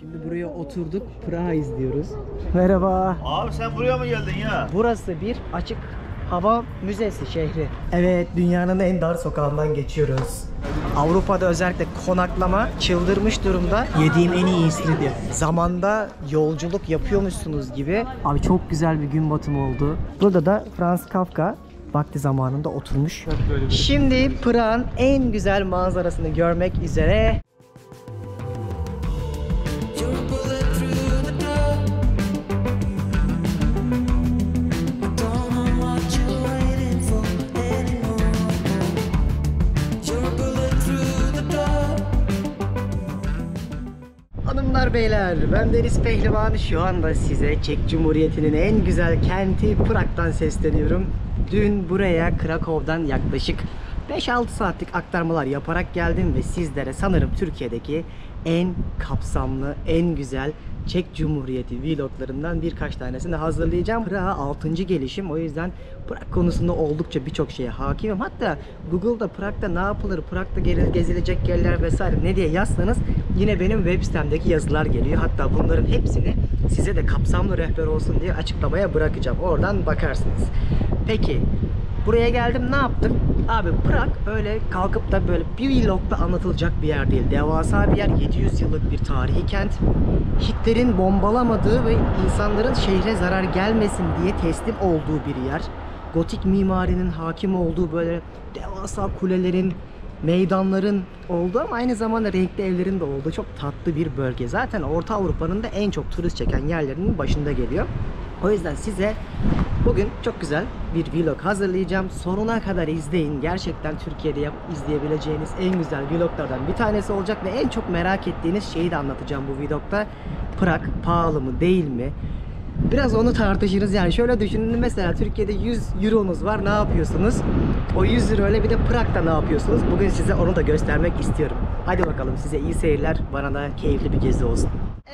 Şimdi buraya oturduk, Prag'ı izliyoruz. Merhaba. Abi sen buraya mı geldin ya? Burası bir açık hava müzesi şehri. Evet, dünyanın en dar sokağından geçiyoruz. Avrupa'da özellikle konaklama çıldırmış durumda. Yediğim en iyi istiridye. Zamanda yolculuk yapıyormuşsunuz gibi. Abi çok güzel bir gün batımı oldu. Burada da Franz Kafka vakti zamanında oturmuş. Şimdi Prag'ın en güzel manzarasını görmek üzere. Hanımlar beyler, ben Deniz Pehlivan. Şu anda size Çek Cumhuriyeti'nin en güzel kenti Prag'dan sesleniyorum. Dün buraya Krakow'dan yaklaşık 5-6 saatlik aktarmalar yaparak geldim ve sizlere sanırım Türkiye'deki en kapsamlı, en güzel Çek Cumhuriyeti vloglarından birkaç tanesini hazırlayacağım. Prag'a 6. gelişim, o yüzden Prag konusunda oldukça birçok şeye hakimim. Hatta Google'da Prag'da ne yapılır, Prag'da gezilecek yerler vesaire ne diye yazsanız yine benim web sitemdeki yazılar geliyor. Hatta bunların hepsini size de kapsamlı rehber olsun diye açıklamaya bırakacağım. Oradan bakarsınız. Peki buraya geldim, ne yaptım? Abi Prag öyle kalkıp da böyle bir vlogda anlatılacak bir yer değil. Devasa bir yer, 700 yıllık bir tarihi kent. Hitler'in bombalamadığı ve insanların şehre zarar gelmesin diye teslim olduğu bir yer. Gotik mimarinin hakim olduğu böyle devasa kulelerin, meydanların olduğu ama aynı zamanda renkli evlerin de olduğu çok tatlı bir bölge. Zaten Orta Avrupa'nın da en çok turist çeken yerlerinin başında geliyor. O yüzden size bugün çok güzel bir vlog hazırlayacağım. Sonuna kadar izleyin. Gerçekten Türkiye'de izleyebileceğiniz en güzel vloglardan bir tanesi olacak ve en çok merak ettiğiniz şeyi de anlatacağım bu vlogda. Prag pahalı mı değil mi? Biraz onu tartışırız. Yani şöyle düşünün, mesela Türkiye'de 100 euronuz var, ne yapıyorsunuz? O 100 euro ile bir de Prag'da ne yapıyorsunuz? Bugün size onu da göstermek istiyorum. Hadi bakalım, size iyi seyirler, bana da keyifli bir gezi olsun.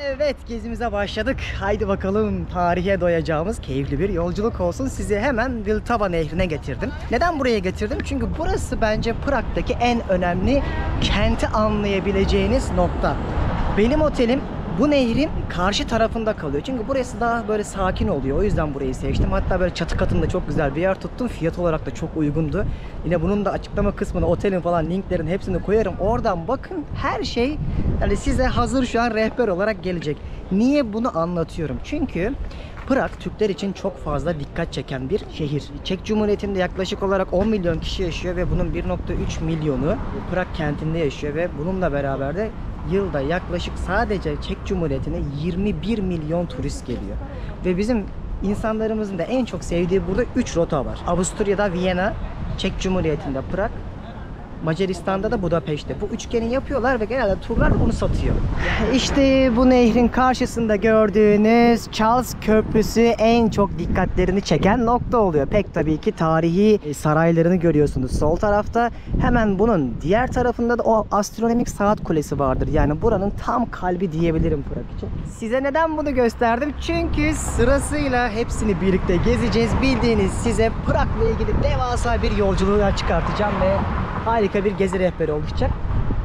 Evet, gezimize başladık. Haydi bakalım, tarihe doyacağımız keyifli bir yolculuk olsun. Sizi hemen Vltava nehrine getirdim. Neden buraya getirdim? Çünkü burası bence Prag'daki en önemli kenti anlayabileceğiniz nokta. Benim otelim bu nehrin karşı tarafında kalıyor. Çünkü burası daha böyle sakin oluyor. O yüzden burayı seçtim. Hatta böyle çatı katında çok güzel bir yer tuttum. Fiyat olarak da çok uygundu. Yine bunun da açıklama kısmına otelin falan linklerin hepsini koyarım. Oradan bakın, her şey yani size hazır şu an rehber olarak gelecek. Niye bunu anlatıyorum? Çünkü Prag Türkler için çok fazla dikkat çeken bir şehir. Çek Cumhuriyeti'nde yaklaşık olarak 10 milyon kişi yaşıyor ve bunun 1,3 milyonu Prag kentinde yaşıyor ve bununla beraber de yılda yaklaşık sadece Çek Cumhuriyeti'ne 21 milyon turist geliyor. Ve bizim insanlarımızın da en çok sevdiği burada 3 rota var. Avusturya'da Viyana, Çek Cumhuriyeti'nde Prag, Macaristan'da da Budapeşte. Bu üçgeni yapıyorlar ve genelde turlar bunu satıyor. İşte bu nehrin karşısında gördüğünüz Charles Köprüsü en çok dikkatlerini çeken nokta oluyor. Pek tabii ki tarihi saraylarını görüyorsunuz sol tarafta. Hemen bunun diğer tarafında da o astronomik saat kulesi vardır. Yani buranın tam kalbi diyebilirim Prag için. Size neden bunu gösterdim? Çünkü sırasıyla hepsini birlikte gezeceğiz. Bildiğiniz, size Prag'la ilgili devasa bir yolculuğa çıkartacağım ve harika bir gezi rehberi oluşacak.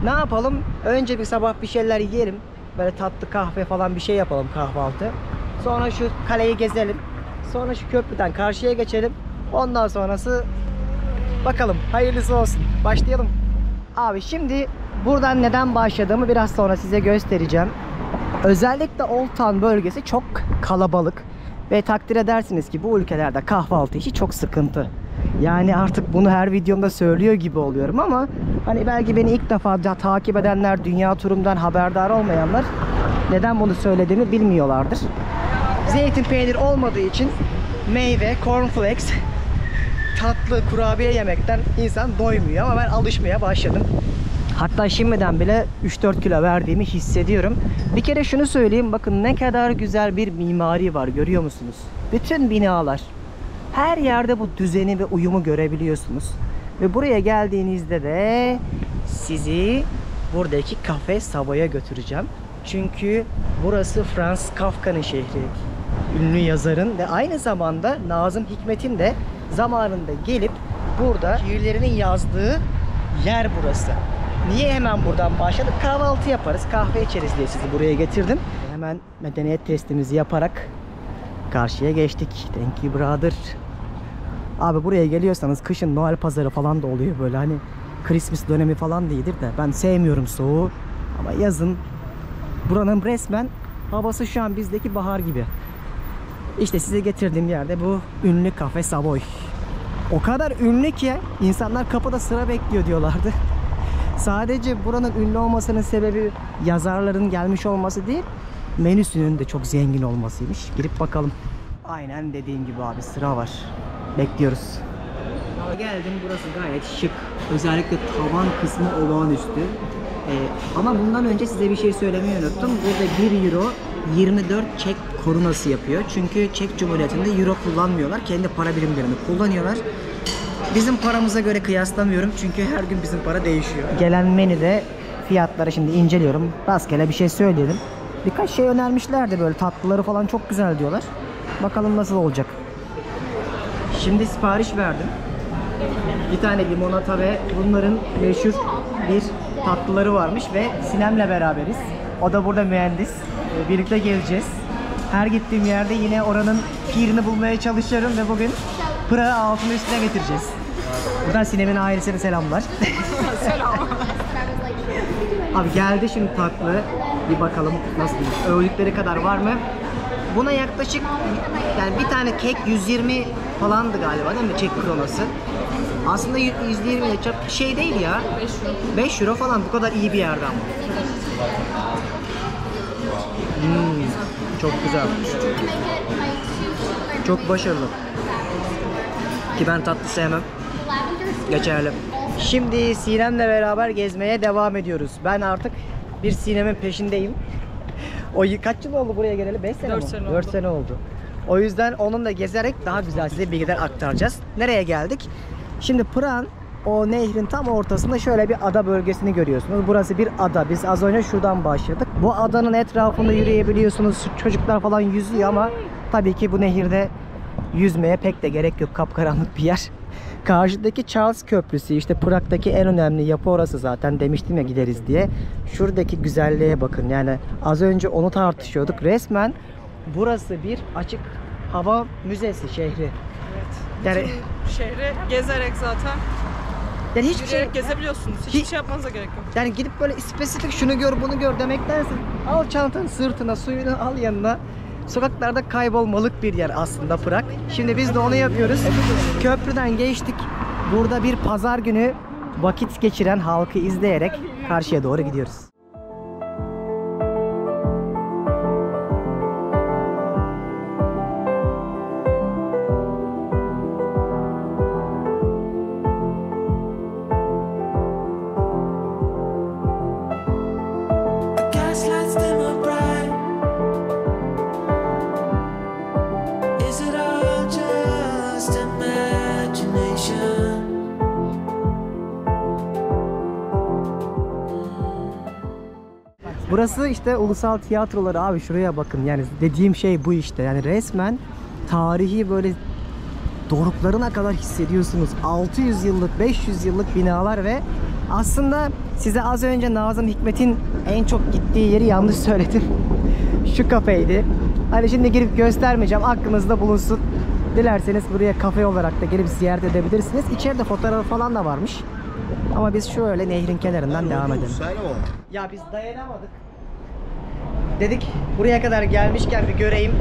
Ne yapalım? Önce bir sabah bir şeyler yiyelim. Böyle tatlı kahve falan bir şey yapalım, kahvaltı. Sonra şu kaleyi gezelim. Sonra şu köprüden karşıya geçelim. Ondan sonrası bakalım, hayırlısı olsun. Başlayalım. Abi şimdi buradan neden başladığımı biraz sonra size göstereceğim. Özellikle Old Town bölgesi çok kalabalık. Ve takdir edersiniz ki bu ülkelerde kahvaltı işi çok sıkıntı. Yani artık bunu her videomda söylüyor gibi oluyorum ama hani belki beni ilk defa takip edenler, dünya turumdan haberdar olmayanlar neden bunu söylediğimi bilmiyorlardır. Zeytin peynir olmadığı için meyve, cornflakes, tatlı kurabiye yemekten insan doymuyor ama ben alışmaya başladım. Hatta şimdiden bile 3-4 kilo verdiğimi hissediyorum. Bir kere şunu söyleyeyim, bakın ne kadar güzel bir mimari var, görüyor musunuz? Bütün binalar. Her yerde bu düzeni ve uyumu görebiliyorsunuz. Ve buraya geldiğinizde de sizi buradaki Cafe Savoy'a götüreceğim. Çünkü burası Franz Kafka'nın şehri. Ünlü yazarın ve aynı zamanda Nazım Hikmet'in de zamanında gelip burada şiirlerini yazdığı yer burası. Niye hemen buradan başladık? Kahvaltı yaparız, kahve içeriz diye sizi buraya getirdim. Hemen medeniyet testimizi yaparak karşıya geçtik. Thank you brother. Abi buraya geliyorsanız kışın Noel pazarı falan da oluyor böyle, hani Christmas dönemi falan değildir de ben sevmiyorum soğuğu. Ama yazın buranın resmen havası şu an bizdeki bahar gibi. İşte size getirdiğim yerde bu ünlü Cafe Savoy. O kadar ünlü ki insanlar kapıda sıra bekliyor diyorlardı. Sadece buranın ünlü olmasının sebebi yazarların gelmiş olması değil, menüsünün de çok zengin olmasıymış. Girip bakalım. Aynen dediğim gibi abi, sıra var. Bekliyoruz. Geldim, burası gayet şık. Özellikle tavan kısmı olağanüstü. Ama bundan önce size bir şey söylemeyi unuttum. Burada 1 euro 24 Çek korunası yapıyor. Çünkü Çek Cumhuriyeti'nde euro kullanmıyorlar. Kendi para birimlerini kullanıyorlar. Bizim paramıza göre kıyaslamıyorum çünkü her gün bizim para değişiyor. Gelen menüde fiyatları şimdi inceliyorum. Rastgele bir şey söyleyelim. Birkaç şey önermişlerdi, böyle tatlıları falan çok güzel diyorlar. Bakalım nasıl olacak. Şimdi sipariş verdim. Bir tane limonata ve bunların meşhur bir tatlıları varmış ve Sinem'le beraberiz. O da burada mühendis. Birlikte geleceğiz. Her gittiğim yerde yine oranın pirini bulmaya çalışıyorum ve bugün Prag'ı altını üstüne getireceğiz. Buradan Sinem'in ailesine selamlar. Selam. Abi geldi şimdi tatlı. Bir bakalım nasıl, övdükleri kadar var mı? Buna yaklaşık, yani bir tane kek 120 falandı galiba değil mi, Çek kronası? Aslında 120 çok şey değil ya. 5 euro falan, bu kadar iyi bir yerde ama. Çok güzel. Çok başarılı. Ki ben tatlı sevmem. Geçerli. Şimdi Sinem'le beraber gezmeye devam ediyoruz. Ben artık bir Sinem'in peşindeyim. O kaç yıl oldu buraya geleli? 5 sene 4 mi? sene 4 oldu. sene oldu. O yüzden onunla gezerek daha güzel size bilgiler aktaracağız. Nereye geldik? Şimdi Prag'ın o nehrin tam ortasında şöyle bir ada bölgesini görüyorsunuz. Burası bir ada. Biz az önce şuradan başladık. Bu adanın etrafında yürüyebiliyorsunuz. Çocuklar falan yüzüyor ama tabii ki bu nehirde yüzmeye pek de gerek yok. Kapkaranlık bir yer. Karşıdaki Charles Köprüsü, işte Prag'daki en önemli yapı orası zaten, demiştim ya gideriz diye. Şuradaki güzelliğe bakın, yani az önce onu tartışıyorduk. Resmen burası bir açık hava müzesi şehri. Evet. Yani, Bütün şehri gezerek zaten yani hiçbir şey, yürüyerek gezebiliyorsunuz. Hiçbir şey yapmanıza gerek yok. yani gidip böyle spesifik şunu gör bunu gör demektense al çantanı sırtına, suyunu al yanına. Sokaklarda kaybolmalık bir yer aslında Prag. Şimdi biz de onu yapıyoruz. Köprüden geçtik. Burada bir pazar günü vakit geçiren halkı izleyerek karşıya doğru gidiyoruz. Gaslights dimmer bright. Is it all just imagination? Burası işte ulusal tiyatroları abi, şuraya bakın, yani dediğim şey bu işte, yani resmen tarihi böyle doruklarına kadar hissediyorsunuz. 600 yıllık 500 yıllık binalar ve aslında size az önce Nazım Hikmet'in en çok gittiği yeri yanlış söyledim. Şu kafeydi. Hani şimdi girip göstermeyeceğim, aklınızda bulunsun. Dilerseniz buraya kafe olarak da gelip ziyaret edebilirsiniz. İçeride fotoğrafı falan da varmış. Ama biz şöyle nehrin kenarından devam edelim. Ya biz dayanamadık. Dedik buraya kadar gelmişken bir göreyim.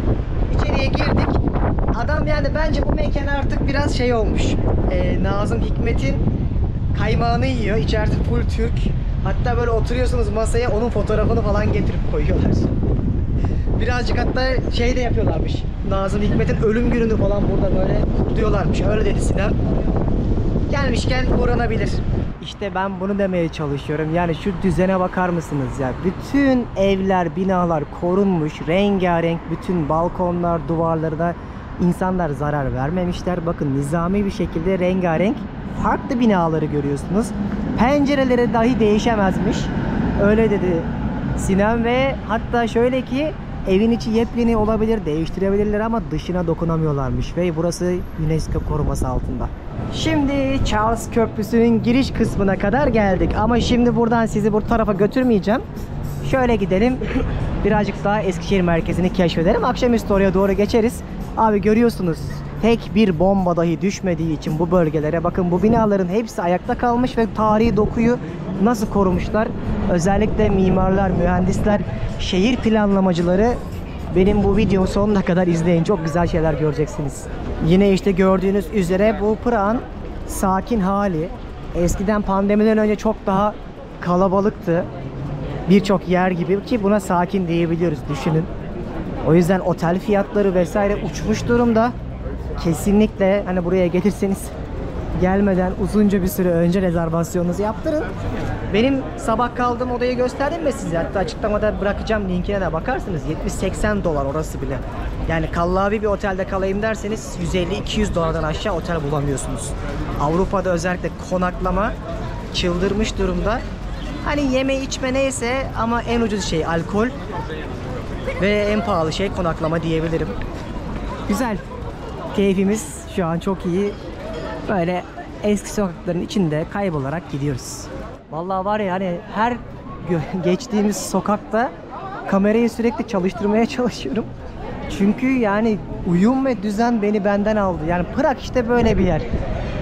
İçeriye girdik. Adam yani bence bu mekan artık biraz şey olmuş. Nazım Hikmet'in kaymağını yiyor. İçerisi full Türk. Hatta böyle oturuyorsunuz masaya, onun fotoğrafını falan getirip koyuyorlar. Birazcık hatta şey de yapıyorlarmış. Nazım Hikmet'in ölüm gününü falan burada böyle kutluyorlarmış. Öyle dedi Sinem. Gelmişken uğranabilir. İşte ben bunu demeye çalışıyorum. Yani şu düzene bakar mısınız ya? Bütün evler, binalar korunmuş. Rengarenk, bütün balkonlar, duvarlarına insanlar zarar vermemişler. Bakın nizami bir şekilde rengarenk farklı binaları görüyorsunuz. Pencereleri dahi değişemezmiş. Öyle dedi Sinem ve hatta şöyle ki evin içi yepyeni olabilir, değiştirebilirler ama dışına dokunamıyorlarmış ve burası UNESCO koruması altında. Şimdi Charles Köprüsü'nün giriş kısmına kadar geldik ama şimdi buradan sizi bu tarafa götürmeyeceğim. Şöyle gidelim. Birazcık daha Eskişehir merkezini keşfedelim. Akşamüstü oraya doğru geçeriz. Abi görüyorsunuz, tek bir bomba dahi düşmediği için bu bölgelere, bakın bu binaların hepsi ayakta kalmış ve tarihi dokuyu nasıl korumuşlar. Özellikle mimarlar, mühendisler, şehir planlamacıları benim bu videomu sonuna kadar izleyin. Çok güzel şeyler göreceksiniz. Yine işte gördüğünüz üzere bu Prag'ın sakin hali. Eskiden pandemiden önce çok daha kalabalıktı. Birçok yer gibi ki buna sakin diyebiliyoruz, düşünün. O yüzden otel fiyatları vesaire uçmuş durumda. Kesinlikle hani buraya gelirseniz gelmeden uzunca bir süre önce rezervasyonunuzu yaptırın. Benim sabah kaldığım odayı gösterdim mi size? Hatta açıklamada bırakacağım, linkine de bakarsınız. 70-80 dolar orası bile. Yani kallavi bir otelde kalayım derseniz 150-200 dolardan aşağı otel bulamıyorsunuz. Avrupa'da özellikle konaklama çıldırmış durumda. Hani yeme içme neyse ama en ucuz şey alkol ve en pahalı şey konaklama diyebilirim. Güzel. Keyfimiz şu an çok iyi. Böyle eski sokakların içinde kaybolarak gidiyoruz. Vallahi var ya, hani her geçtiğimiz sokakta kamerayı sürekli çalıştırmaya çalışıyorum. Çünkü yani uyum ve düzen beni benden aldı. Yani Prag işte böyle bir yer.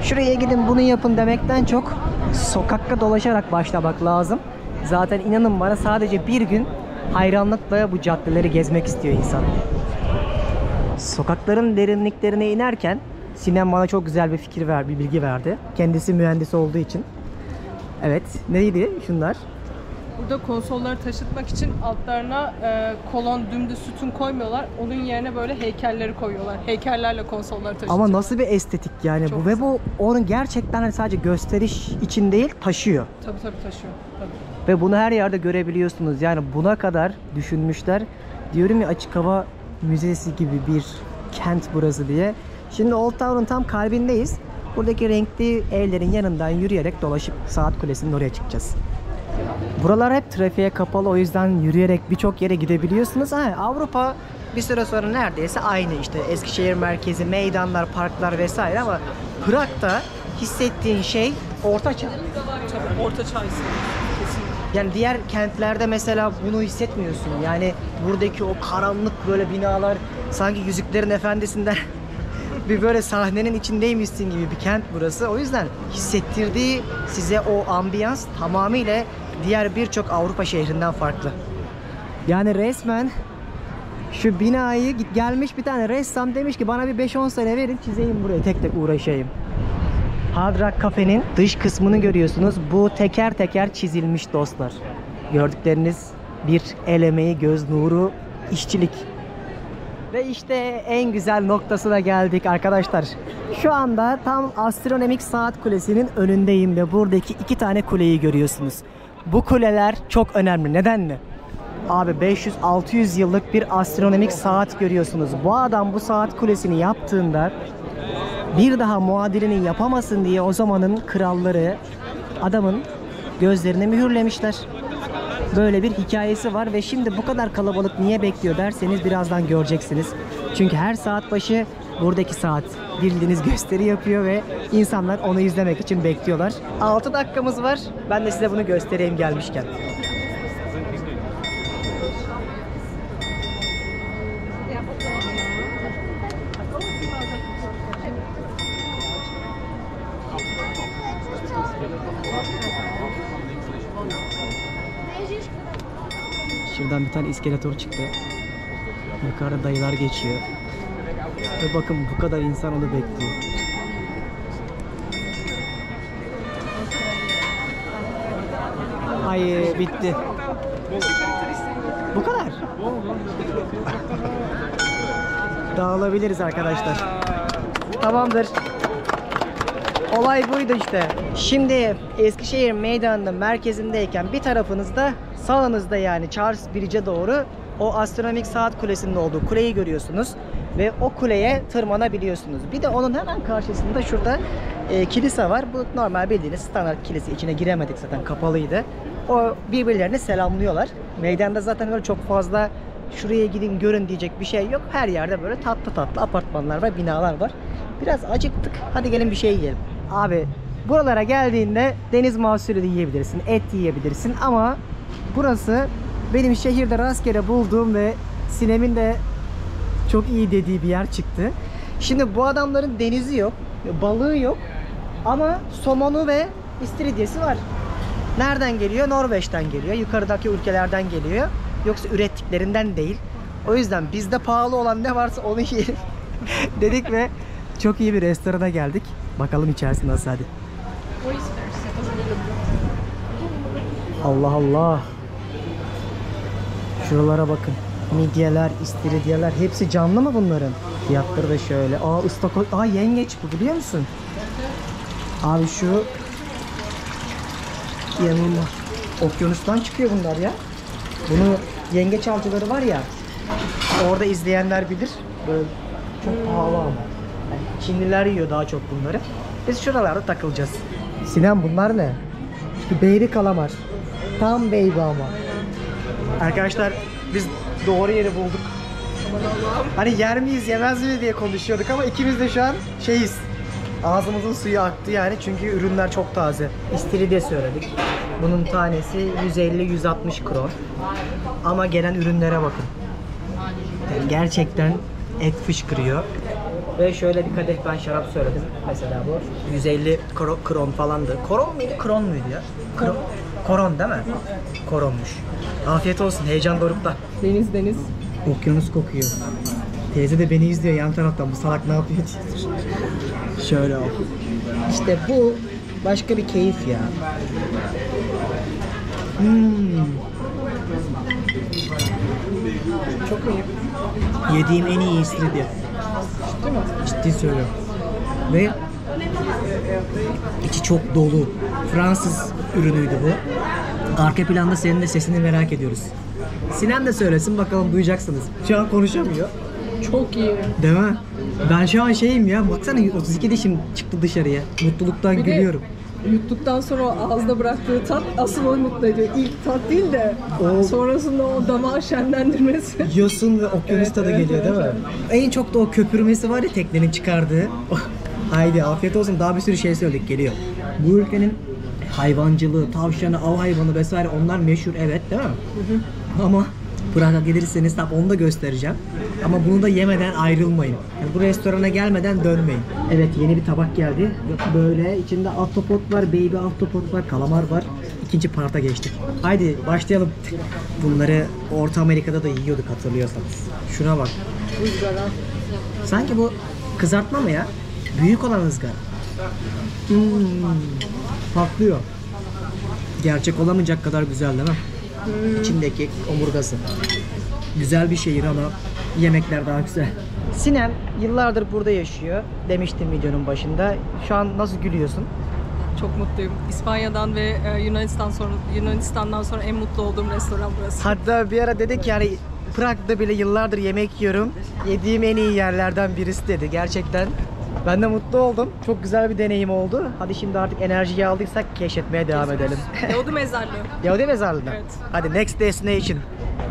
Şuraya gidin bunu yapın demekten çok sokakta dolaşarak başlamak lazım. Zaten inanın bana sadece bir gün hayranlıkla bu caddeleri gezmek istiyor insan. Sokakların derinliklerine inerken Sinem bana çok güzel bir fikir verdi, bir bilgi verdi. Kendisi mühendis olduğu için. Evet, neydi şunlar? Burada konsolları taşıtmak için altlarına kolon, dümdüz sütun koymuyorlar. Onun yerine böyle heykelleri koyuyorlar. Heykellerle konsolları taşıtıyor. Ama nasıl bir estetik yani Çok bu ve bu onun gerçekten hani sadece gösteriş için değil, taşıyor. Tabii taşıyor. Tabii. Ve bunu her yerde görebiliyorsunuz. Yani buna kadar düşünmüşler. Diyorum ya, açık hava müzesi gibi bir kent burası diye. Şimdi Old Town'un tam kalbindeyiz. Buradaki renkli evlerin yanından yürüyerek dolaşıp Saat Kulesi'nin oraya çıkacağız. Buralar hep trafiğe kapalı, o yüzden yürüyerek birçok yere gidebiliyorsunuz. Avrupa bir süre sonra neredeyse aynı işte. Eskişehir merkezi, meydanlar, parklar vesaire ama Prag'da hissettiğin şey ortaçağ. Tabii orta çağ kesinlikle. Yani diğer kentlerde mesela bunu hissetmiyorsun. Yani buradaki o karanlık böyle binalar sanki Yüzüklerin Efendisi'nden bir böyle sahnenin içindeymişsin gibi bir kent burası. O yüzden hissettirdiği size o ambiyans tamamıyla diğer birçok Avrupa şehrinden farklı. Yani resmen şu binayı gelmiş bir tane ressam demiş ki bana bir 5-10 sene verin, çizeyim buraya, tek tek uğraşayım. Hard Rock Cafe'nin dış kısmını görüyorsunuz. Bu teker teker çizilmiş dostlar. Gördükleriniz bir el emeği, göz nuru, işçilik. Ve işte en güzel noktasına geldik arkadaşlar. Şu anda tam Astronomik Saat Kulesi'nin önündeyim ve buradaki 2 tane kuleyi görüyorsunuz. Bu kuleler çok önemli. Neden mi? Abi 500-600 yıllık bir astronomik saat görüyorsunuz. Bu adam bu saat kulesini yaptığında bir daha muadilini yapamasın diye o zamanın kralları adamın gözlerini mühürlemişler. Böyle bir hikayesi var ve şimdi bu kadar kalabalık niye bekliyor derseniz birazdan göreceksiniz. Çünkü her saat başı buradaki saat bildiğiniz gösteri yapıyor ve insanlar onu izlemek için bekliyorlar. 6 dakikamız var. Ben de size bunu göstereyim gelmişken. Şuradan bir tane iskeletor çıktı. Yukarıda dayılar geçiyor. Ve bakın bu kadar insan onu bekliyor. Ay bitti. Bu kadar. Dağılabiliriz arkadaşlar. Tamamdır. Olay buydu işte. Şimdi Eskişehir Meydanı'nın merkezindeyken bir tarafınızda, sağınızda yani Charles Bridge'e doğru o astronomik saat kulesinin olduğu kuleyi görüyorsunuz. Ve o kuleye tırmanabiliyorsunuz. Bir de onun hemen karşısında şurada kilise var. Bu normal bildiğiniz standart kilise. İçine giremedik zaten, kapalıydı. O birbirlerini selamlıyorlar. Meydanda zaten öyle çok fazla şuraya gidin görün diyecek bir şey yok. Her yerde böyle tatlı tatlı apartmanlar var, binalar var. Biraz acıktık. Hadi gelin bir şey yiyelim. Abi buralara geldiğinde deniz mahsulü de yiyebilirsin, et yiyebilirsin ama burası benim şehirde rastgele bulduğum ve Sinem'in de çok iyi dediği bir yer çıktı. Şimdi bu adamların denizi yok, balığı yok ama somonu ve istiridyesi var. Nereden geliyor? Norveç'ten geliyor. Yukarıdaki ülkelerden geliyor. Yoksa ürettiklerinden değil. O yüzden bizde pahalı olan ne varsa onu yiyelim dedik ve çok iyi bir restorana geldik. Bakalım içerisi nasıl hadi. Allah Allah. Şuralara bakın. Midyeler, istiridyeler hepsi canlı mı bunların? Fiyatları da şöyle. Aa ıstakoz. Aa yengeç bu biliyor musun? Abi şu yanılma. Okyanustan çıkıyor bunlar ya. Bunu yengeç avcıları var ya. Orada izleyenler bilir. Böyle çok pahalı ama. Yani Çinliler yiyor daha çok bunları. Biz şuralarda takılacağız. Sinan bunlar ne? Şu beyri kalamar. Tam baby ama. Arkadaşlar biz doğru yeri bulduk. Hani yer miyiz yemez miyiz diye konuşuyorduk ama ikimiz de şu an şeyiz. Ağzımızın suyu aktı yani çünkü ürünler çok taze. İstiridye söyledik. Bunun tanesi 150-160 kron. Ama gelen ürünlere bakın. Yani gerçekten et fışkırıyor. Ve şöyle bir kadeh ben şarap söyledim. Mesela bu 150 kron falandı. Koron muydu? Kron muydu ya? Koron değil mi? Koronmuş. Afiyet olsun. Heyecan dorukta. Deniz deniz. Okyanus kokuyor. Teyze de beni izliyor yan taraftan. Bu salak ne yapıyor? Şöyle ol. İşte bu başka bir keyif ya. Çok iyi. Yediğim en iyi istiridye. Ciddi mi? Ciddi söylüyorum. Ve içi çok dolu. Fransız ürünüydü bu. Arka planda senin de sesini merak ediyoruz. Sinem de söylesin bakalım duyacaksınız. Şu an konuşamıyor. Çok iyi. Değil mi? Ben şu an şeyim ya. Baksana 32 dişim çıktı dışarıya. Mutluluktan Bir de gülüyorum. yuttuktan sonra o ağızda bıraktığı tat asıl onu mutlu ediyor. İlk tat değil de sonrasında o damağı şenlendirmesi. Yosun ve okyanus tadı Evet, geliyor değil mi? En çok da o köpürmesi var ya teknenin çıkardığı. Haydi afiyet olsun. Daha bir sürü şey söyledik geliyor. Bu ülkenin hayvancılığı, tavşanı, av hayvanı vesaire onlar meşhur evet değil mi? Ama Prag'a gelirseniz tabi onu da göstereceğim. Ama bunu da yemeden ayrılmayın. Yani bu restorana gelmeden dönmeyin. Evet yeni bir tabak geldi. Böyle içinde ahtapot var, baby ahtapot var, kalamar var. İkinci parta geçtik. Haydi başlayalım. Bunları Orta Amerika'da da yiyorduk hatırlıyorsanız. Şuna bak. Izgara. Sanki bu kızartma mı ya? Büyük olan ızgara. Patlıyor. Gerçek olamayacak kadar güzel değil mi? İçindeki omurgası. Güzel bir şehir ama yemekler daha güzel. Sinem yıllardır burada yaşıyor. Demiştim videonun başında. Şu an nasıl gülüyorsun? Çok mutluyum. İspanya'dan ve Yunanistan'dan sonra en mutlu olduğum restoran burası. Hatta bir ara dedik yani Prag'da bile yıllardır yemek yiyorum. Yediğim en iyi yerlerden birisi dedi. Gerçekten ben de mutlu oldum. Çok güzel bir deneyim oldu. Hadi şimdi artık enerjiyi aldıysak keşfetmeye devam edelim. Yahudi mezarlığı. Yahudi mezarlığına. Evet. Hadi next destination.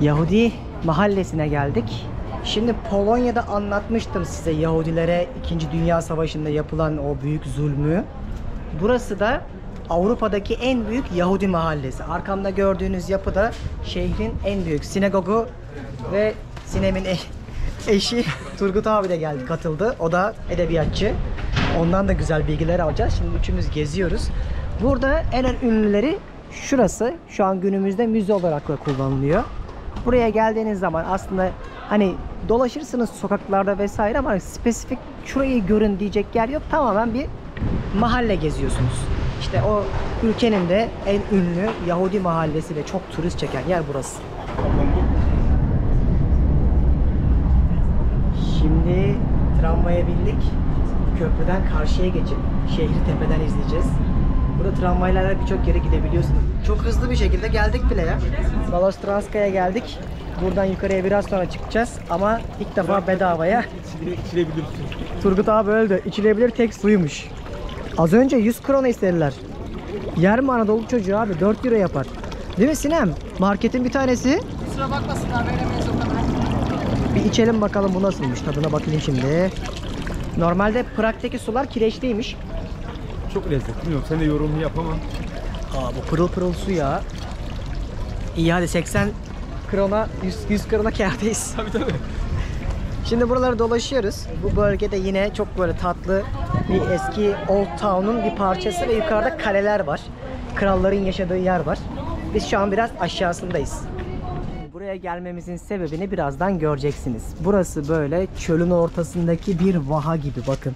Yahudi mahallesine geldik. Şimdi Polonya'da anlatmıştım size Yahudilere 2. Dünya Savaşı'nda yapılan o büyük zulmü. Burası da Avrupa'daki en büyük Yahudi mahallesi. Arkamda gördüğünüz yapı da şehrin en büyük sinagogu ve Sinem'in eşi Turgut abi de geldi, katıldı. O da edebiyatçı. Ondan da güzel bilgiler alacağız. Şimdi üçümüz geziyoruz. Burada en ünlüleri şurası. Şu an günümüzde müze olarak da kullanılıyor. Buraya geldiğiniz zaman aslında hani dolaşırsınız sokaklarda vesaire ama spesifik şurayı görün diyecek yer yok. Tamamen bir mahalle geziyorsunuz. İşte o ülkenin de en ünlü Yahudi mahallesi ve çok turist çeken yer burası. Şimdi tramvaya bindik. Köprüden karşıya geçip şehri tepeden izleyeceğiz. Burada tramvaylarla birçok yere gidebiliyorsunuz. Çok hızlı bir şekilde geldik bile ya. Balostranska'ya geldik. Buradan yukarıya biraz sonra çıkacağız ama ilk defa bedavaya. Turgut abi öldü. İçilebilir tek suymuş. Az önce 100 krona istediler. Yer mi Anadolu çocuğu abi? 4 euro yapar. Değil mi Sinem? Marketin bir tanesi. Kusura bakmasınlar veremeyiz o kadar. Bir içelim bakalım bu nasılmış. Tadına bakayım şimdi. Normalde Prag'daki sular kireçliymiş. Çok lezzetli. Bilmiyorum, sen de yorumunu yap ama. Bu pırıl pırıl su ya. İyi hadi 80 krona 100 krona kârdayız. Tabii. Şimdi buraları dolaşıyoruz. Bu bölgede yine çok böyle tatlı bir eski Old Town'un bir parçası ve yukarıda kaleler var. Kralların yaşadığı yer var. Biz şu an biraz aşağısındayız. Buraya gelmemizin sebebini birazdan göreceksiniz. Burası böyle çölün ortasındaki bir vaha gibi, bakın.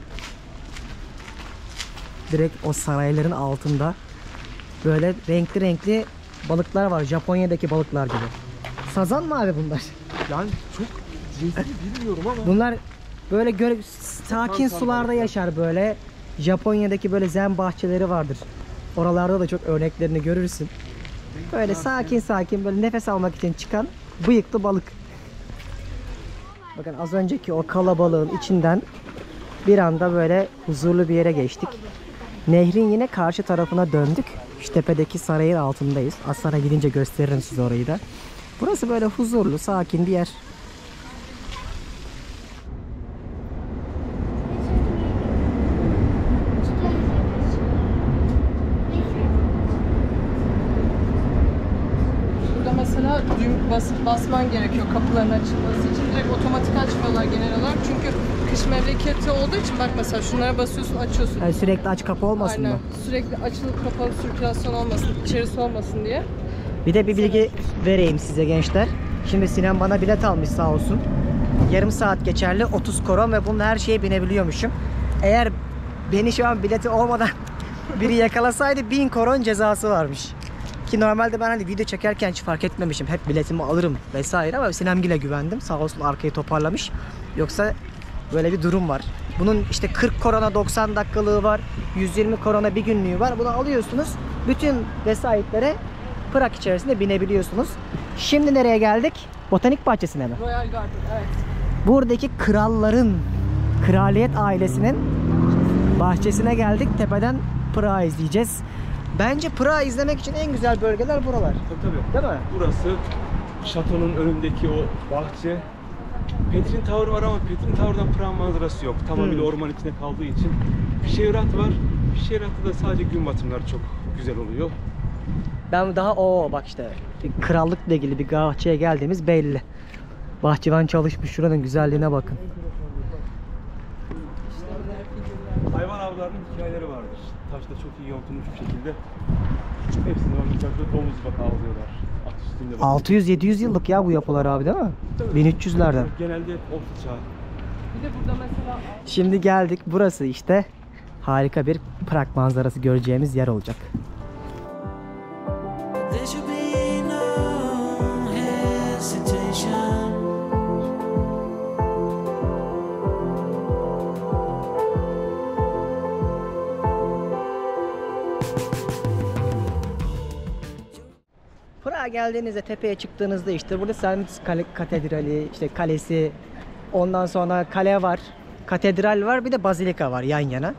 Direkt o sarayların altında böyle renkli renkli balıklar var. Japonya'daki balıklar gibi. Sazan mı abi bunlar? Yani çok cinsini bilmiyorum ama. Bunlar böyle sakin sularda yaşar böyle. Japonya'daki böyle zen bahçeleri vardır. Oralarda da çok örneklerini görürsün. Böyle sakin sakin böyle nefes almak için çıkan bıyıklı balık. Bakın az önceki o kalabalığın içinden bir anda böyle huzurlu bir yere geçtik. Nehrin yine karşı tarafına döndük. Şu tepedeki sarayın altındayız. Az sonra gidince gösteririm size orayı da. Burası böyle huzurlu, sakin bir yer. Burada mesela düğüm basman gerekiyor kapıların açılması için. Direkt otomatik açmıyorlar genel olarak. Çünkü kış memleketi olduğu için bak mesela şunlara basıyorsun, açıyorsun. Yani sürekli aç kapı olmasın Aynen. mı? Sürekli açılıp kapalı sirkülasyon olmasın, içerisi olmasın diye. Bir de bir bilgi vereyim size gençler. Şimdi Sinem bana bilet almış sağ olsun. Yarım saat geçerli 30 koron ve bunun her şeye binebiliyormuşum. Eğer beni şu an bileti olmadan biri yakalasaydı 1000 koron cezası varmış. Ki normalde ben hani video çekerken hiç fark etmemişim. Hep biletimi alırım vesaire ama Sinemgil'e güvendim. Sağ olsun arkayı toparlamış. Yoksa böyle bir durum var. Bunun işte 40 korona 90 dakikalığı var. 120 korona bir günlüğü var. Bunu alıyorsunuz. Bütün vesaitlere Prag içerisinde binebiliyorsunuz. Şimdi nereye geldik? Botanik bahçesine mi? Royal Garden, evet. Buradaki kralların, kraliyet ailesinin bahçesine geldik. Tepeden Prag'ı izleyeceğiz. Bence Prag'ı izlemek için en güzel bölgeler buralar. Tabii. Değil mi? Burası şatonun önündeki o bahçe. Petrin Tower var ama Petrin Tower'dan Prag manzarası yok. Tamamıyla orman içinde kaldığı için. Fişehirad var. Fişehiradatta da sadece gün batımları çok güzel oluyor. Ben daha bak işte bir krallıkla ilgili bir bahçeye geldiğimiz belli. Bahçıvan çalışmış, şuranın güzelliğine bakın. Hayvan avlarının hikayeleri vardır. Taşta çok iyi yontulmuş bir şekilde. Hepsini örneklerde domuz bak avlıyorlar. At üstünde bak. 600-700 yıllık ya bu yapılar abi, değil mi? 1300'lerden. Genelde hep orta çağ. Bir de burada mesela Şimdi geldik. Burası işte harika bir Prag manzarası göreceğimiz yer olacak. There should be no hesitation. Prag'a geldiğinizde, tepeye çıktığınızda işte burada St. Katedrali, işte kalesi, ondan sonra kale var, katedral var, bir de bazilika var yan yana.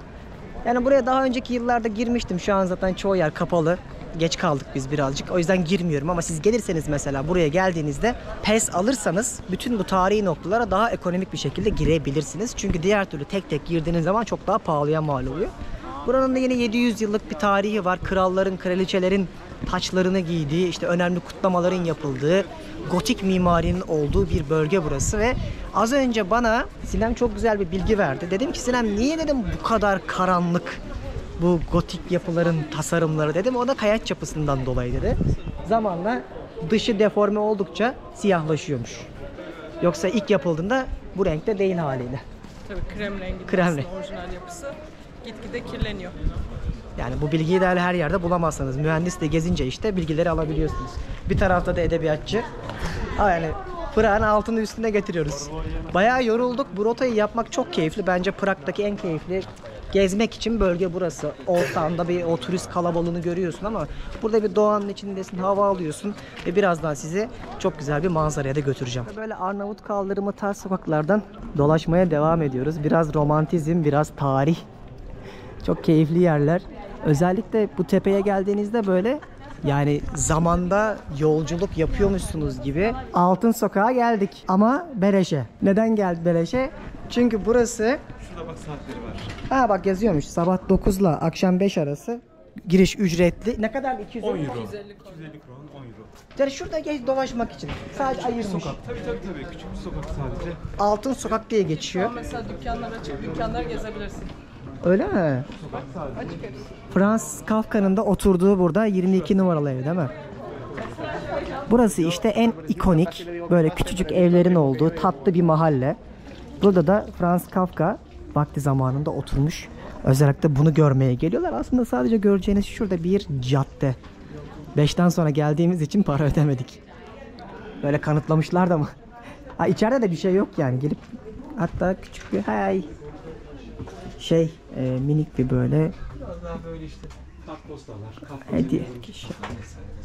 Yani buraya daha önceki yıllarda girmiştim. Şu an zaten çoğu yer kapalı. Geç kaldık biz birazcık. O yüzden girmiyorum ama siz gelirseniz mesela buraya geldiğinizde PES alırsanız bütün bu tarihi noktalara daha ekonomik bir şekilde girebilirsiniz. Çünkü diğer türlü tek tek girdiğiniz zaman çok daha pahalıya mal oluyor. Buranın da yine 700 yıllık bir tarihi var. Kralların, kraliçelerin taçlarını giydiği, işte önemli kutlamaların yapıldığı, gotik mimarinin olduğu bir bölge burası ve az önce bana Sinem çok güzel bir bilgi verdi. Dedim ki Sinem, niye dedim bu kadar karanlık bu gotik yapıların tasarımları dedim. O da kayaç yapısından dolayı dedi. Zamanla dışı deforme oldukça siyahlaşıyormuş. Yoksa ilk yapıldığında bu renkte değil haliyle. tabii krem rengi Krem aslında rengi. orijinal yapısı gitgide kirleniyor. Yani bu bilgiyi de öyle her yerde bulamazsınız. Mühendisle gezince işte bilgileri alabiliyorsunuz. Bir tarafta da edebiyatçı. Yani Prag'ın altını üstüne getiriyoruz. Bayağı yorulduk. Bu rotayı yapmak çok keyifli. Bence Prag'daki en keyifli gezmek için bölge burası. Old Town'da bir o turist kalabalığını görüyorsun ama burada bir doğanın içindesin, hava alıyorsun ve birazdan sizi çok güzel bir manzaraya da götüreceğim. Böyle Arnavut kaldırımı tarz sokaklardan dolaşmaya devam ediyoruz. Biraz romantizm, biraz tarih. Çok keyifli yerler. Özellikle bu tepeye geldiğinizde böyle Yani zamanda yolculuk yapıyormuşsunuz gibi. Altın Sokak'a geldik ama beleşe. Neden geldik beleşe? Çünkü burası... Şurada bak saatleri var. Ha bak yazıyormuş. Sabah 9 ile akşam 5 arası. Giriş ücretli. Ne kadar? 200 10 euro. 250 kron 10 euro. Yani şurada geç dolaşmak için. Sadece ayırmış. Sokak. Tabii. Küçük bir sokak sadece. Altın Sokak diye geçiyor. Ama mesela dükkanlar açık, dükkanlar gezebilirsin. Öyle mi? Sokak sadece. Açık hepsi. Franz Kafka'nın da oturduğu burada 22 numaralı ev değil mi? Burası işte en ikonik böyle küçücük evlerin olduğu tatlı bir mahalle. Burada da Franz Kafka vakti zamanında oturmuş. Özellikle bunu görmeye geliyorlar. Aslında sadece göreceğiniz şurada bir cadde. 5'ten sonra geldiğimiz için para ödemedik. Böyle kanıtlamışlar da mı? Ha, içeride de bir şey yok yani. Gelip hatta küçük bir minik bir böyle Biraz daha böyle işte kartpostallar. hediye.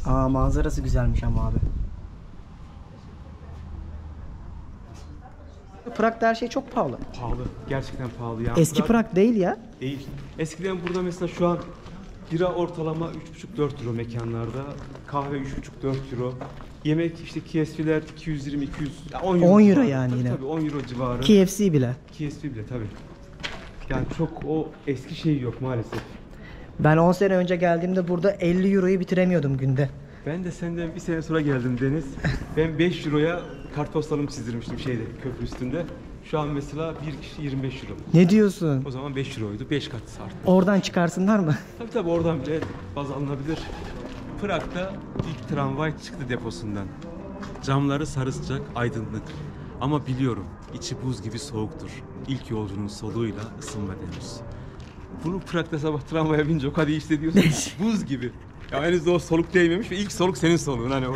Aa, manzarası güzelmiş ama abi. Prag'da her şey çok pahalı. Pahalı. Gerçekten pahalı ya. Eski Prag değil ya. Değil. Eskiden burada mesela şu an bira ortalama 3,5-4 euro mekanlarda. Kahve 3,5-4 euro. Yemek işte KFC'ler 220-200, 10 euro. 10 euro civarı. yani Tabii, yine. Tabii 10 euro civarı. KFC bile. KFC bile tabii. Yani çok o eski şey yok maalesef. Ben 10 sene önce geldiğimde burada 50 euroyu bitiremiyordum günde. Ben de senden bir sene sonra geldim Deniz. Ben 5 euroya kartpostalımı çizdirmiştim köprü üstünde. Şu an mesela bir kişi 25 euro. Ne diyorsun? O zaman 5 euroydu. 5 kat arttı. Oradan çıkarsınlar mı? Tabii oradan bile baz alınabilir. Prag'da ilk tramvay çıktı deposundan. Camları sarı sıcak, aydınlık. Ama biliyorum içi buz gibi soğuktur. İlk yolcunun soluğuyla ısınma denir. Bunu Prag'da sabah tramvaya binince o kadar iyi hissediyorsun. Buz gibi. Ya henüz de o soluk değmemiş ve ilk soluk senin soluğun hani o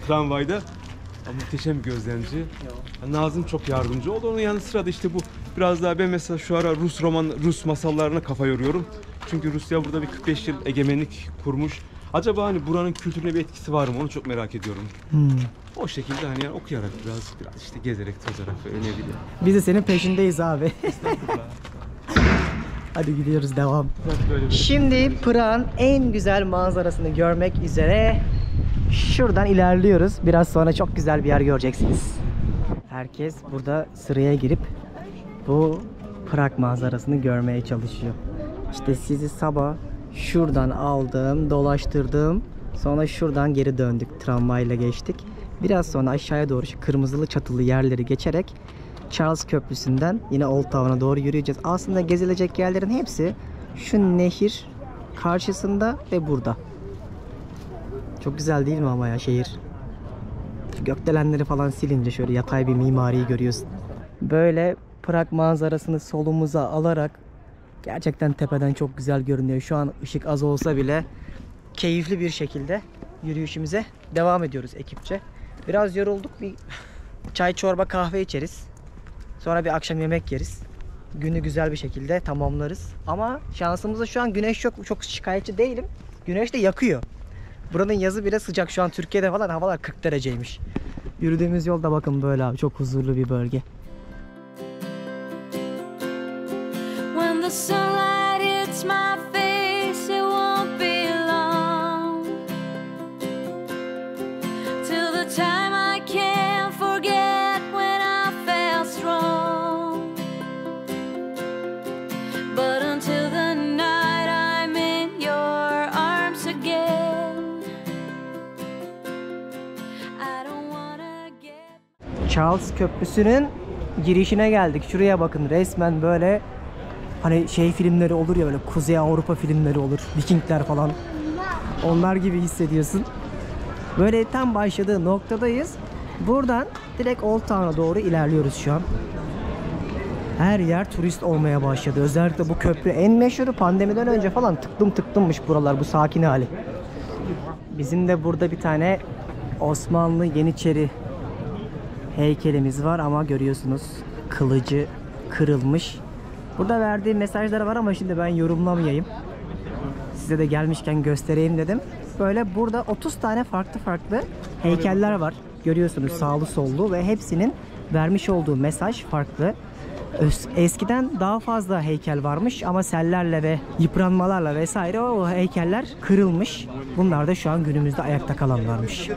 tramvayda. Ya, muhteşem bir gözlemci. Ya, Nazım çok yardımcı oldu. Onun yanı sıra da işte bu biraz daha ben mesela şu ara Rus masallarına kafa yoruyorum. Çünkü Rusya burada bir 45 yıl egemenlik kurmuş. Acaba hani buranın kültürüne bir etkisi var mı? Onu çok merak ediyorum. O şekilde hani yani okuyarak biraz işte gezerek tozarak öğrenebilirim. Biz de senin peşindeyiz abi. Hadi gidiyoruz, devam. Şimdi Prag'ın en güzel manzarasını görmek üzere şuradan ilerliyoruz. Biraz sonra çok güzel bir yer göreceksiniz. Herkes burada sıraya girip bu Prag manzarasını görmeye çalışıyor. İşte sizi sabah şuradan aldım, dolaştırdım. Sonra şuradan geri döndük. Tramvayla geçtik. Biraz sonra aşağıya doğru şu kırmızılı çatılı yerleri geçerek Charles Köprüsü'nden yine Old Town'a doğru yürüyeceğiz. Aslında gezilecek yerlerin hepsi şu nehir karşısında ve burada. Çok güzel değil mi ama ya şehir? Şu gökdelenleri falan silince şöyle yatay bir mimariyi görüyorsun. Böyle Prag manzarasını solumuza alarak gerçekten tepeden çok güzel görünüyor. Şu an ışık az olsa bile keyifli bir şekilde yürüyüşümüze devam ediyoruz ekipçe. Biraz yorulduk. Bir çay, çorba, kahve içeriz. Sonra bir akşam yemek yeriz. Günü güzel bir şekilde tamamlarız. Ama şansımızda şu an güneş yok. Çok şikayetçi değilim. Güneş de yakıyor. Buranın yazı bile sıcak. Şu an Türkiye'de falan havalar 40 dereceymiş. Yürüdüğümüz yolda bakın böyle abi. Çok huzurlu bir bölge. When the sunlight hits my face, it won't be long till the time I can't forget when I felt strong. But until the night I'm in your arms again, I don't wanna get. Charles Köprüsü'nün girişine geldik. Şuraya bakın, resmen böyle hani şey filmleri olur ya, böyle Kuzey Avrupa filmleri olur. Vikingler falan. Onlar gibi hissediyorsun. Böyle tam başladığı noktadayız. Buradan direkt Old Town'a doğru ilerliyoruz şu an. Her yer turist olmaya başladı. Özellikle bu köprü en meşhuru, pandemiden önce falan tıklımmış buralar, bu sakin hali. Bizim de burada bir tane Osmanlı Yeniçeri heykelimiz var ama görüyorsunuz kılıcı kırılmış. Burada verdiği mesajlar var ama şimdi ben yorumlamayayım. Size de gelmişken göstereyim dedim. Böyle burada 30 tane farklı heykeller var. Görüyorsunuz sağlı sollu ve hepsinin vermiş olduğu mesaj farklı. Eskiden daha fazla heykel varmış ama sellerle ve yıpranmalarla vesaire o heykeller kırılmış. Bunlar da şu an günümüzde ayakta kalanlarmış.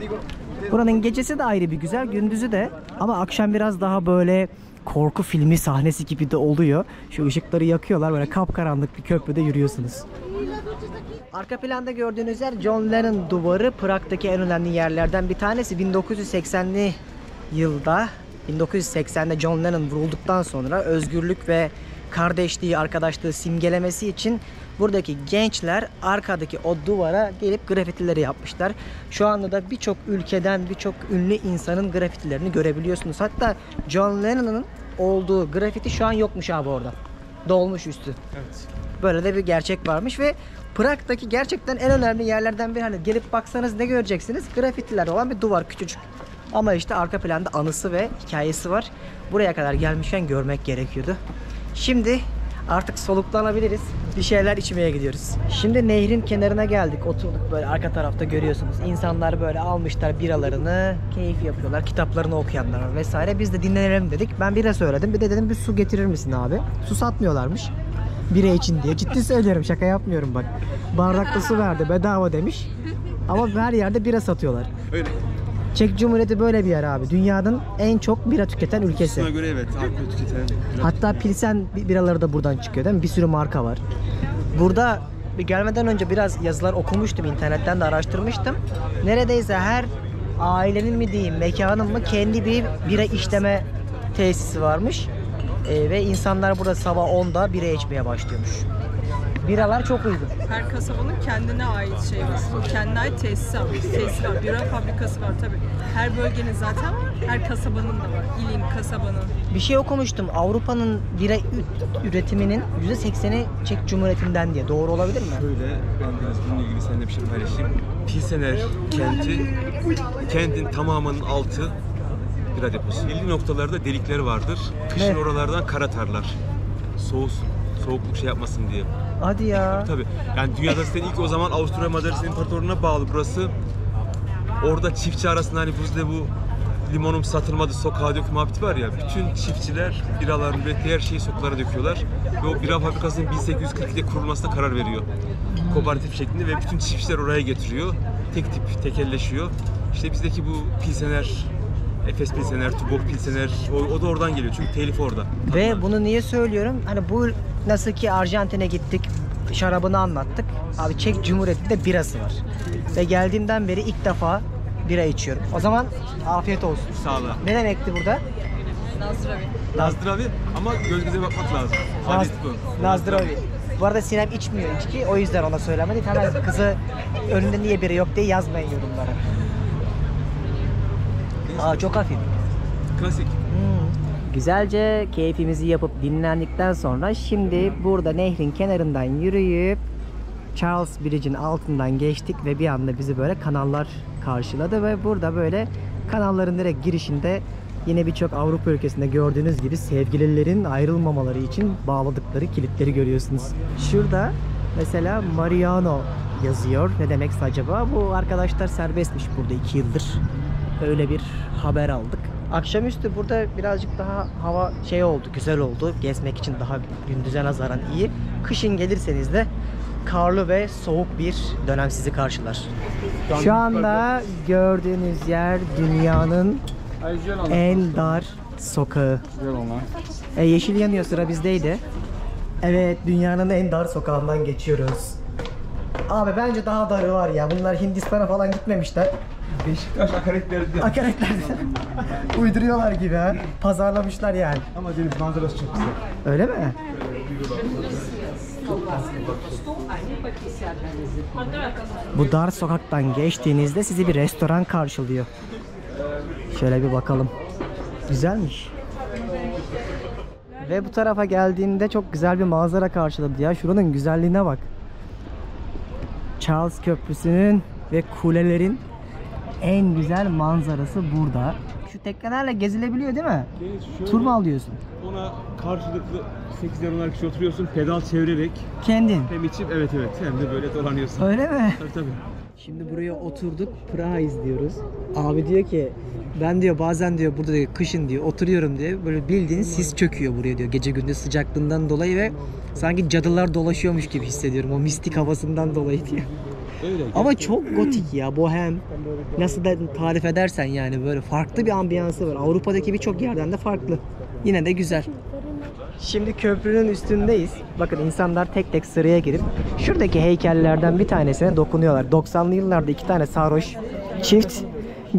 Buranın gecesi de ayrı bir güzel, gündüzü de, ama akşam biraz daha böyle korku filmi sahnesi gibi de oluyor. Şu ışıkları yakıyorlar, böyle kapkaranlık bir köprüde yürüyorsunuz. Arka planda gördüğünüz yer John Lennon duvarı. Prag'daki en önemli yerlerden bir tanesi. 1980'li yılda, 1980'de John Lennon vurulduktan sonra özgürlük ve kardeşliği, arkadaşlığı simgelemesi için buradaki gençler arkadaki o duvara gelip grafitileri yapmışlar. Şu anda da birçok ülkeden birçok ünlü insanın grafitilerini görebiliyorsunuz. Hatta John Lennon'ın olduğu grafiti şu an yokmuş abi orada. Dolmuş üstü. Evet. Böyle de bir gerçek varmış ve Prag'daki gerçekten en önemli yerlerden biri. Hani gelip baksanız ne göreceksiniz? Grafitiler olan bir duvar, küçücük. Ama işte arka planda anısı ve hikayesi var. Buraya kadar gelmişken görmek gerekiyordu. Şimdi artık soluklanabiliriz. Bir şeyler içmeye gidiyoruz. Şimdi nehrin kenarına geldik. Oturduk böyle, arka tarafta görüyorsunuz. İnsanlar böyle almışlar biralarını, keyif yapıyorlar. Kitaplarını okuyanlar var vesaire. Biz de dinlenelim dedik. Ben bira söyledim. Bir de dedim bir su getirir misin abi? Su satmıyorlarmış. Bira için diye. Ciddi söylüyorum, şaka yapmıyorum bak. Bardakta su verdi, bedava demiş. Ama her yerde bira satıyorlar. Öyle. Çek Cumhuriyeti böyle bir yer abi. Dünyanın en çok bira tüketen ülkesi. Buna göre evet, alkol tüketen. Hatta Pilsen biraları da buradan çıkıyor değil mi? Bir sürü marka var. Burada gelmeden önce biraz yazılar okumuştum, internetten de araştırmıştım. Neredeyse her ailenin mi diyeyim, mekanın mı kendi bir bira işleme tesisi varmış. Ve insanlar burada sabah 10'da bira içmeye başlıyormuş. Biralar çok uygun. Her kasabanın kendine ait şey var. Kendine ait tesisi var. Bira fabrikası var tabii. Her bölgenin zaten var. Her kasabanın da var. İlin, kasabanın. Bir şey okumuştum. Avrupa'nın bira üretiminin %80'i Çek Cumhuriyeti'nden diye. Doğru olabilir mi? Böyle, ben biraz bununla ilgili seninle bir şey paylaşayım. Pilsener kentin tamamının altı bira deposu. Belli noktalarda delikleri vardır. Kışın Evet. oralardan kar atarlar. Soğukluk şey yapmasın diye. Hadi ya. Tabii. Yani dünyada zaten ilk o zaman Avusturya Macaristan İmparatorluğu'na bağlı burası. Orada çiftçi arasında hani bu limonum satılmadı sokağa dök muhabbeti var ya. Bütün çiftçiler biraların ürettiği her şeyi sokaklara döküyorlar. Ve o bira fabrikasının 1842'de kurulmasına karar veriyor. Kooperatif şeklinde ve bütün çiftçiler oraya getiriyor. Tek tip tekelleşiyor. İşte bizdeki bu Pilsener, Efes Pilsener, Tuborg Pilsener, o da oradan geliyor çünkü telif orada. Ve bunu niye söylüyorum? Hani bu nasıl ki Arjantin'e gittik, şarabını anlattık. Abi Çek Cumhuriyeti'nde birası var. Ve geldiğimden beri ilk defa bira içiyorum. O zaman afiyet olsun. Sağ ol. Ne demekti burada? Nazdıravi ama göz göze bakmak lazım. Adet bu. Nazdıravi. Bu arada Sinem içmiyor içki, o yüzden ona söylemedik. Hemen kızı önünde niye biri yok diye yazmayın yorumlara. Aa, çok hafif. Klasik. Güzelce keyfimizi yapıp dinlendikten sonra şimdi burada nehrin kenarından yürüyüp Charles Bridge'in altından geçtik ve bir anda bizi böyle kanallar karşıladı ve burada böyle kanalların direkt girişinde yine birçok Avrupa ülkesinde gördüğünüz gibi sevgililerin ayrılmamaları için bağladıkları kilitleri görüyorsunuz. Şurada mesela Mariano yazıyor. Ne demekse acaba? Bu arkadaşlar serbestmiş burada 2 yıldır. Öyle bir haber aldık. Akşamüstü burada birazcık daha hava şey oldu, güzel oldu. Gezmek için daha gündüze nazaran iyi. Kışın gelirseniz de karlı ve soğuk bir dönem sizi karşılar. Şu anda gördüğünüz yer dünyanın en dar sokağı. Yeşil yanıyor, sıra bizdeydi. Evet, dünyanın en dar sokağından geçiyoruz. Abi bence daha darı var ya. Bunlar Hindistan'a falan gitmemişler. Beşiktaş akaretlerinde. Akaretlerden uyduruyorlar gibi ha. Pazarlamışlar yani. Ama deniz manzarası çok güzel. Öyle mi? Bu dar sokaktan geçtiğinizde sizi bir restoran karşılıyor. Şöyle bir bakalım. Güzelmiş. Ve bu tarafa geldiğimde çok güzel bir manzara karşıladı ya. Şuranın güzelliğine bak. Charles Köprüsü'nün ve kulelerin en güzel manzarası burada. Şu teknelerle gezilebiliyor değil mi? Tur mu alıyorsun? Ona karşılıklı 8-10'ar kişi oturuyorsun, pedal çevirerek Kendin. hem içip evet hem de böyle dolanıyorsun. Öyle mi? Tabii. Şimdi buraya oturduk, Prag'ı izliyoruz. Abi diyor ki, ben diyor bazen diyor burada diyor, kışın diyor oturuyorum diyor, böyle bildiğin sis çöküyor buraya diyor, gece gündüz sıcaklığından dolayı ve sanki cadılar dolaşıyormuş gibi hissediyorum o mistik havasından dolayı diyor. Öyle. Ama çok gotik ya, bohem. Nasıl da tarif edersen yani, böyle farklı bir ambiyansı var. Avrupa'daki birçok yerden de farklı. Yine de güzel. Şimdi köprünün üstündeyiz. Bakın insanlar tek tek sıraya girip şuradaki heykellerden bir tanesine dokunuyorlar. 90'lı yıllarda 2 tane sarhoş çift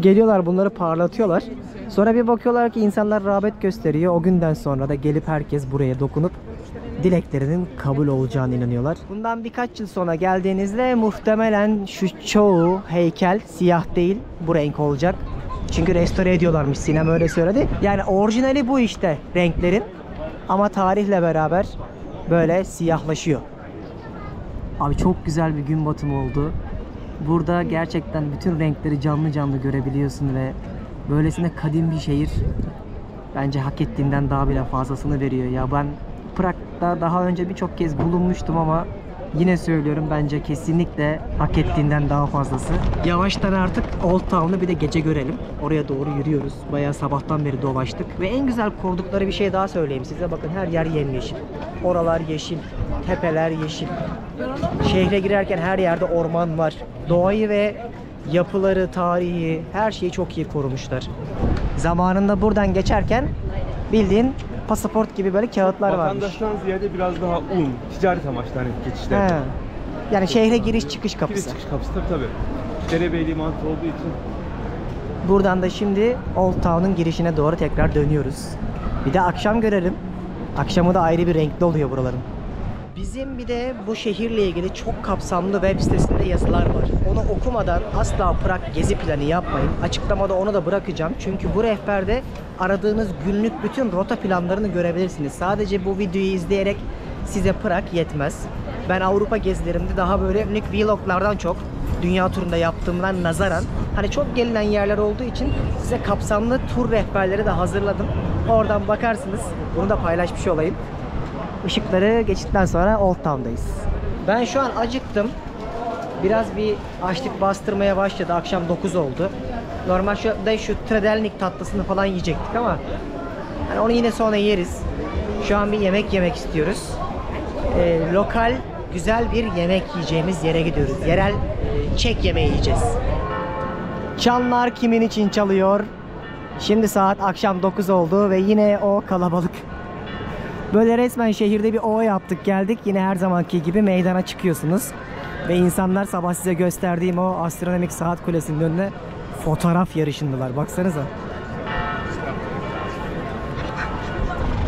geliyorlar, bunları parlatıyorlar. Sonra bir bakıyorlar ki insanlar rağbet gösteriyor. O günden sonra da gelip herkes buraya dokunup dileklerinin kabul olacağına inanıyorlar. Bundan birkaç yıl sonra geldiğinizde muhtemelen şu çoğu heykel siyah değil, bu renk olacak. Çünkü restore ediyorlarmış, Sinem öyle söyledi. Yani orijinali bu işte renklerin. Ama tarihle beraber böyle siyahlaşıyor. Abi çok güzel bir gün batımı oldu. Burada gerçekten bütün renkleri canlı canlı görebiliyorsun ve böylesine kadim bir şehir bence hak ettiğinden daha bile fazlasını veriyor. Ya ben Prag'da daha önce birçok kez bulunmuştum ama yine söylüyorum, bence kesinlikle hak ettiğinden daha fazlası. Yavaştan artık Old Town'u bir de gece görelim. Oraya doğru yürüyoruz. Bayağı sabahtan beri dolaştık. Ve en güzel kurdukları bir şey daha söyleyeyim size. Bakın her yer yemyeşil. Oralar yeşil. Tepeler yeşil. Şehre girerken her yerde orman var. Doğayı ve yapıları, tarihi, her şeyi çok iyi korumuşlar. Zamanında buradan geçerken bildiğin pasaport gibi böyle kağıtlar varmış. Vatandaştan ziyade biraz daha ticaret amaçlı hani geçişler. Yani şehre giriş çıkış kapısı. Giriş çıkış kapısı tabii. Derebeyliği mantığı olduğu için. Buradan da şimdi Old Town'un girişine doğru tekrar dönüyoruz. Bir de akşam görelim. Akşamı da ayrı bir renkli oluyor buraların. Bizim bir de bu şehirle ilgili çok kapsamlı web sitesinde yazılar var. Onu okumadan asla Prag gezi planı yapmayın. Açıklamada onu da bırakacağım. Çünkü bu rehberde aradığınız günlük bütün rota planlarını görebilirsiniz. Sadece bu videoyu izleyerek size Prag yetmez. Ben Avrupa gezilerimde daha böyle günlük vloglardan çok dünya turunda yaptığımdan nazaran hani çok gelinen yerler olduğu için size kapsamlı tur rehberleri de hazırladım. Oradan bakarsınız. Bunu da paylaşmış olayım. Işıkları geçtikten sonra Old Town'dayız. Ben şu an acıktım. Biraz bir açlık bastırmaya başladı. Akşam 9 oldu. Normal şu tredelnik tatlısını falan yiyecektik ama yani onu yine sonra yeriz. Şu an bir yemek yemek istiyoruz. Lokal güzel bir yemek yiyeceğimiz yere gidiyoruz. Yerel Çek yemeği yiyeceğiz. Çanlar kimin için çalıyor? Şimdi saat akşam 9 oldu ve yine o kalabalık. Böyle resmen şehirde bir O yaptık geldik. Yine her zamanki gibi meydana çıkıyorsunuz. Ve insanlar sabah size gösterdiğim o astronomik saat kulesinin önüne fotoğraf yarışındılar. Baksanıza.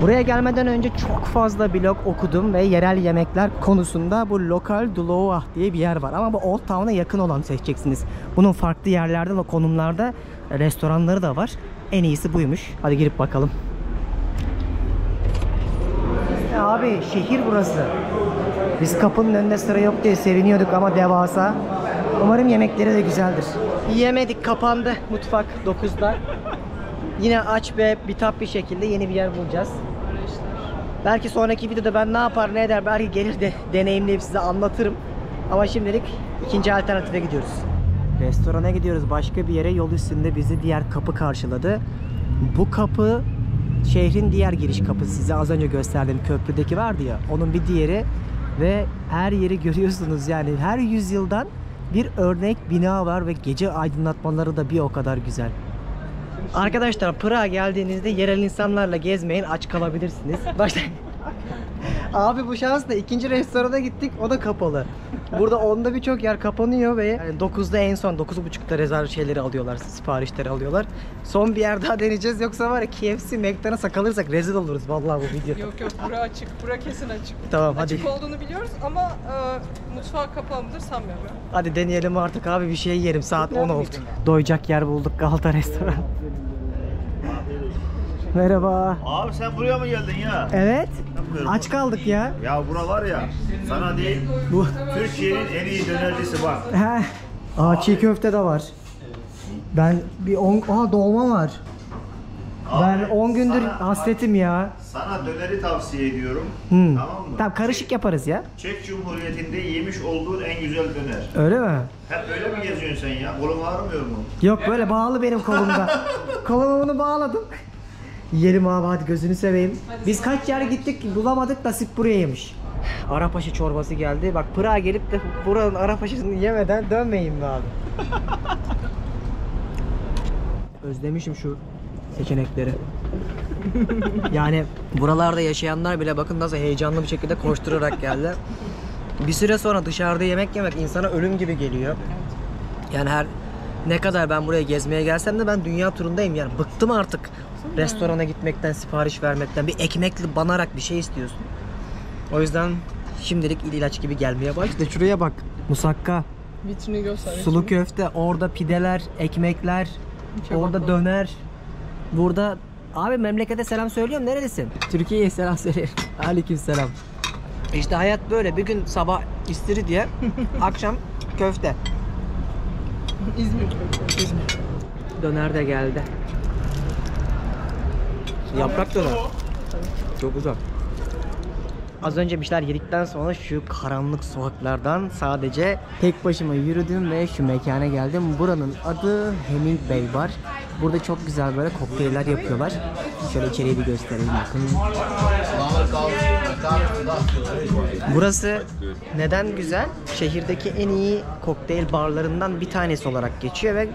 Buraya gelmeden önce çok fazla blog okudum ve yerel yemekler konusunda bu Lokal Dlouhach diye bir yer var. Ama bu Old Town'a yakın olan seçeceksiniz. Bunun farklı yerlerde ve konumlarda restoranları da var. En iyisi buymuş. Hadi girip bakalım. Abi şehir burası. Biz kapının önünde sıra yok diye seviniyorduk ama devasa. Umarım yemekleri de güzeldir. Yemedik, kapandı mutfak 9'da. Yine aç ve bitap bir şekilde yeni bir yer bulacağız. Belki sonraki videoda ben ne yapar ne eder belki gelir de deneyimleyip size anlatırım. Ama şimdilik ikinci alternatife gidiyoruz. Restorana gidiyoruz, başka bir yere. Yol üstünde bizi diğer kapı karşıladı. Bu kapı şehrin diğer giriş kapısı. Size az önce gösterdiğim köprüdeki vardı ya, onun bir diğeri. Ve her yeri görüyorsunuz, yani her yüzyıldan bir örnek bina var ve gece aydınlatmaları da bir o kadar güzel. Arkadaşlar Prag'a geldiğinizde yerel insanlarla gezmeyin, aç kalabilirsiniz. Başta abi bu şansla ikinci restorana gittik, o da kapalı. Burada onda birçok yer kapanıyor ve yani 9'da en son 9.30'da rezerv şeyleri alıyorlar, siparişleri alıyorlar. Son bir yer daha deneyeceğiz, yoksa var ya KFC, McDonald's'a kalırsak rezil oluruz vallahi bu videoda. Yok bura açık, bura kesin açık. Tamam hadi. Açık olduğunu biliyoruz ama mutfağı kapalı mıdır sanmıyorum. Hadi deneyelim artık abi, bir şey yerim, saat 10 oldu. Doyacak yer bulduk, Galata restoran. Merhaba. Abi sen buraya mı geldin ya? Evet. Aç kaldık ya. Ya bura var ya, sana değil, Bu. Türkiye'nin en iyi dönercisi bak. Çiğ köfte de var. Ben bir dolma var. Ben 10 gündür hasretim ya. Sana döneri tavsiye ediyorum. Hmm. Tamam mı? Tamam karışık yaparız ya. Çek Cumhuriyeti'nde yemiş olduğun en güzel döner. Öyle mi? Hep öyle mi geziyorsun sen ya? Kolun ağrımıyor mu? Yok böyle bağlı benim kolumda. Koluma bunu bağladım. Yiyelim abi hadi gözünü seveyim. Biz kaç yer gittik bulamadık nasip burayaymış. Arapaşı çorbası geldi. Bak Pırağa gelip de buranın Arapaşı'sını yemeden dönmeyin be abi. Özlemişim şu seçenekleri. Yani buralarda yaşayanlar bile bakın nasıl heyecanlı bir şekilde koşturarak geldi. Bir süre sonra dışarıda yemek yemek insana ölüm gibi geliyor. Yani her ne kadar ben buraya gezmeye gelsem de ben dünya turundayım yani bıktım artık. Restorana gitmekten, sipariş vermekten, bir ekmekli banarak bir şey istiyorsun. O yüzden şimdilik ilaç gibi gelmeye başladı. Şuraya bak. Musakka, Vitrini göster. sulu köfte, orada pideler, ekmekler, orada döner. Burada abi memlekete selam söylüyorum. Nerelisin? Türkiye'ye selam söylüyorum. Aleykümselam. İşte hayat böyle. Bir gün sabah istiridye, akşam köfte. İzmir. Döner de geldi. Yaprak döner. Çok güzel. Az önce bir şeyler yedikten sonra şu karanlık sokaklardan sadece tek başıma yürüdüm ve şu mekana geldim. Buranın adı Hemingway Bar. Burada çok güzel böyle kokteyller yapıyorlar. Şöyle içeriği bir göstereyim bakın. Burası neden güzel? Şehirdeki en iyi kokteyl barlarından bir tanesi olarak geçiyor ve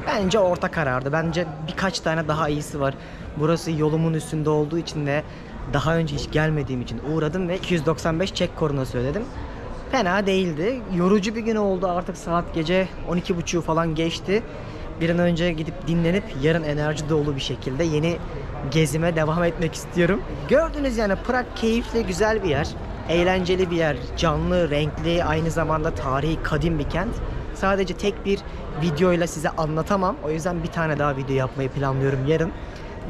bence orta karardı. Bence birkaç tane daha iyisi var. Burası yolumun üstünde olduğu için ve daha önce hiç gelmediğim için uğradım ve 295 çek kornası ödedim. Fena değildi. Yorucu bir gün oldu artık saat gece 12.30 falan geçti. Bir an önce gidip dinlenip yarın enerji dolu bir şekilde yeni gezime devam etmek istiyorum. Gördünüz yani Prag keyifli, güzel bir yer. Eğlenceli bir yer. Canlı, renkli, aynı zamanda tarihi, kadim bir kent. Sadece tek bir videoyla size anlatamam. O yüzden bir tane daha video yapmayı planlıyorum yarın.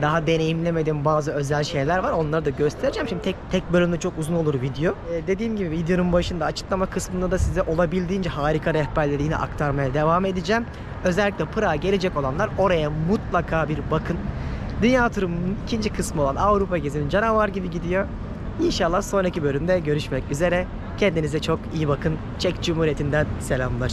Daha deneyimlemediğim bazı özel şeyler var. Onları da göstereceğim. Şimdi tek bölümde çok uzun olur video. Dediğim gibi videonun başında açıklama kısmında da size olabildiğince harika rehberleri yine aktarmaya devam edeceğim. Özellikle Prag'a gelecek olanlar oraya mutlaka bir bakın. Dünya turumun ikinci kısmı olan Avrupa gezinin canavar gibi gidiyor. İnşallah sonraki bölümde görüşmek üzere. Kendinize çok iyi bakın. Çek Cumhuriyeti'nden selamlar.